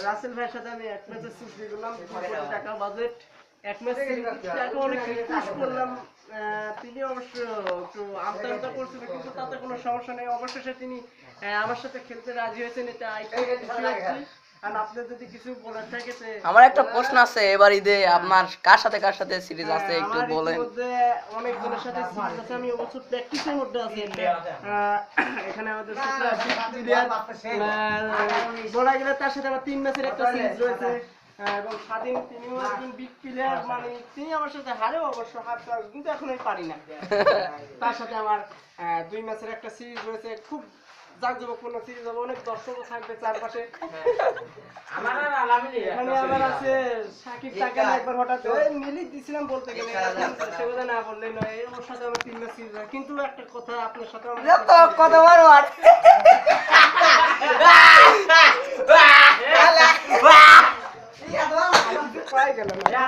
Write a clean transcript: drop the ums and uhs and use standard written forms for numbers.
রাসেল ভাইয়ের সাথে আমি এক ম্যাচে সিরিজ করলাম 2 কোটি টাকা বাজেট এক ম্যাচ টাকা অনেক পুশ করলাম তিনি অবশ্য একটু আমতা করছিল কিন্তু তাতে কোনো সমস্যা নেই অবশেষে তিনি আমার সাথে খেলতে রাজি হয়েছেন এটা আর আপনাদের যদি কিছু বলার থাকে আমার একটা প্রশ্ন আছে এবার ঈদে আপনার কার সাথে সিরিজ আছে একটু বলেন মধ্যে অনেক জনের সাথে সিরিজ আছে আমি অবশ্য প্র্যাকটিসের মধ্যে আছি এখানে আমাদের বলা গেলে তার সাথে আমার 3 ম্যাচের একটা সিরিজ রয়েছে এবং স্বাধীন তিনিও একজন বিগ প্লেয়ার মানে তিনি আমার সাথে হারেও অবশ্য হারতে কিন্তু এখন আমি পারি না তার সাথে আমার 2 ম্যাচের একটা সিরিজ রয়েছে খুব জাঁকজমকপূর্ণ সিরিজ হবে অনেক দর্শকও থাকবে চারপাশে এখানে আবার আছে সাকিব তাকে একবার হঠাৎ মিলি দিছিলাম বলতে গেলে সেগুলো না বললেই নয় ওর সাথে আমার 3 ম্যাচ সিরিজ কিন্তু একটা কথা আপনার সাথে কথা বলো আর পাই গেল না